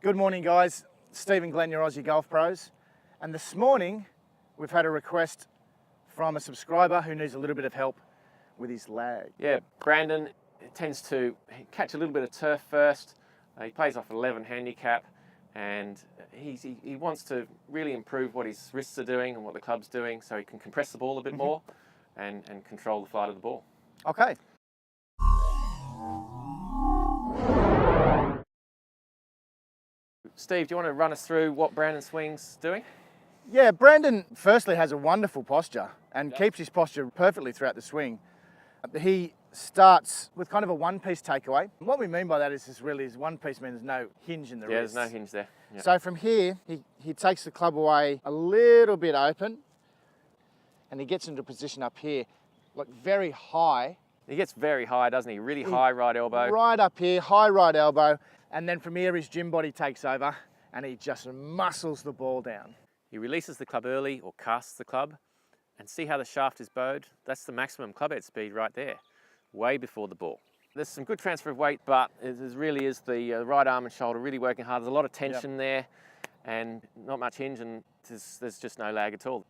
Good morning, guys. Steve and Glen, your Aussie Golf Pros. And this morning, we've had a request from a subscriber who needs a little bit of help with his lag. Yeah, Brandon tends to catch a little bit of turf first. He plays off 11 handicap, and he wants to really improve what his wrists are doing and what the club's doing, so he can compress the ball a bit more and control the flight of the ball. Okay. Steve, do you want to run us through what Brandon swing's doing? Yeah, Brandon firstly has a wonderful posture and keeps his posture perfectly throughout the swing. He starts with kind of a one-piece takeaway. What we mean by that is one piece means there's no hinge in the wrist. There's no hinge there. Yeah. So from here, he takes the club away a little bit open and he gets into a position up here, like very high. He gets very high, doesn't he? Really high right elbow. Right up here, high right elbow. And then from here, his gym body takes over and he just muscles the ball down. He releases the club early or casts the club, and see how the shaft is bowed? That's the maximum club head speed right there, way before the ball. There's some good transfer of weight, but it really is the right arm and shoulder really working hard. There's a lot of tension there and not much hinge, and there's just no lag at all.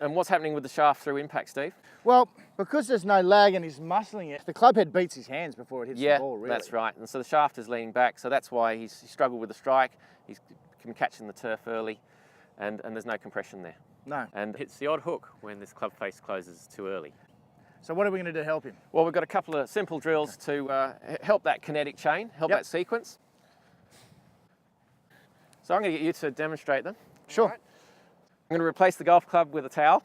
And what's happening with the shaft through impact, Steve? Well, because there's no lag and he's muscling it, the club head beats his hands before it hits the ball, really. Yeah, that's right. And so the shaft is leaning back, so that's why he struggled with the strike. He's been catching the turf early, and there's no compression there. No. And hits the odd hook when this club face closes too early. So what are we going to do to help him? Well, we've got a couple of simple drills to help that kinetic chain, help that sequence. So I'm going to get you to demonstrate them. Sure. Right. I'm going to replace the golf club with a towel.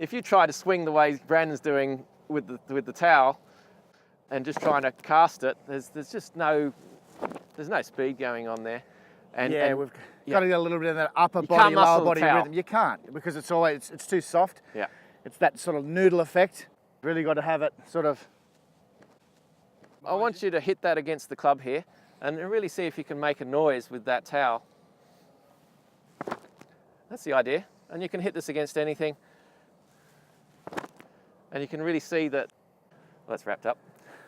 If you try to swing the way Brandon's doing with the towel and just trying to cast it, there's just no speed going on there. And we've got to get a little bit of that upper You body, can't lower muscle the body towel. rhythm. You can't, because it's too soft. Yeah. It's that sort of noodle effect. Really got to have it sort of. I want you to hit that against the club here and really see if you can make a noise with that towel. That's the idea. And you can hit this against anything. And you can really see that, well, that's wrapped up.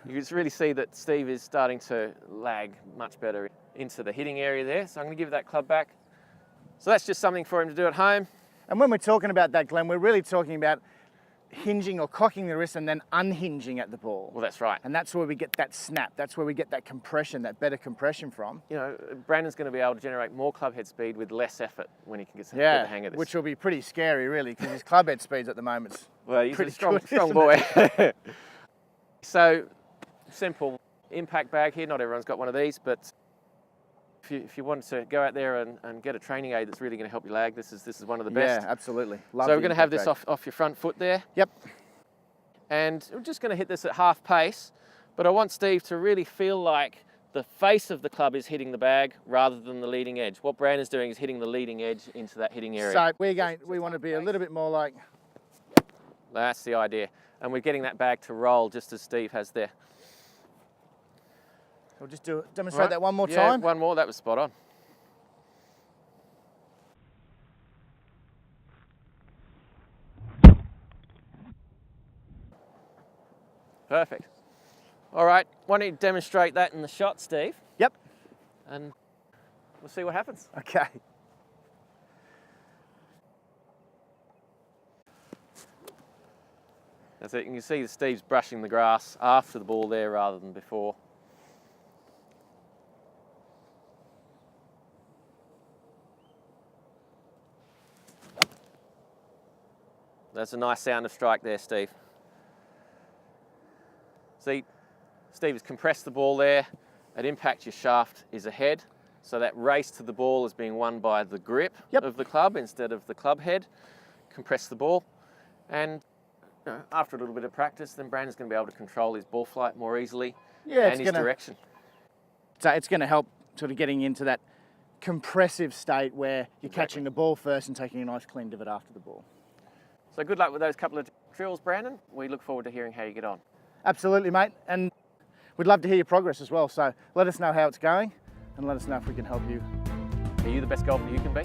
You can just really see that Steve is starting to lag much better into the hitting area there. So I'm going to give that club back. So that's just something for him to do at home. And when we're talking about that, Glenn, we're really talking about hinging or cocking the wrist and then unhinging at the ball. Well, that's right. And that's where we get that snap. That's where we get that compression, that better compression from. You know, Brandon's going to be able to generate more club head speed with less effort when he can get the hang of this. Which will be pretty scary, really, because his club head speeds at the moment. Well, he's pretty a strong good, boy. So, simple impact bag here. Not everyone's got one of these, but if you want to go out there and get a training aid that's really going to help you lag, this is one of the best. Yeah, absolutely. So we're going to have this off your front foot there. Yep. And we're just going to hit this at half pace, but I want Steve to really feel like the face of the club is hitting the bag rather than the leading edge. What Brandon's doing is hitting the leading edge into that hitting area. So we want to be a little bit more like. That's the idea. And we're getting that bag to roll just as Steve has there. We'll just demonstrate that one more time. One more, that was spot on. Perfect. All right, why don't you demonstrate that in the shot, Steve? Yep. And we'll see what happens. Okay. That's it. You can see that Steve's brushing the grass after the ball there rather than before. That's a nice sound of strike there, Steve. See, Steve has compressed the ball there. At impact, your shaft is ahead. So that race to the ball is being won by the grip of the club instead of the club head. Compress the ball. And after a little bit of practice, then Brandon's going to be able to control his ball flight more easily and his direction. So it's going to help sort of getting into that compressive state where you're catching the ball first and taking a nice clean divot after the ball. So good luck with those couple of drills, Brandon. We look forward to hearing how you get on. Absolutely, mate. And we'd love to hear your progress as well. So let us know how it's going and let us know if we can help you. Are you the best golfer you can be?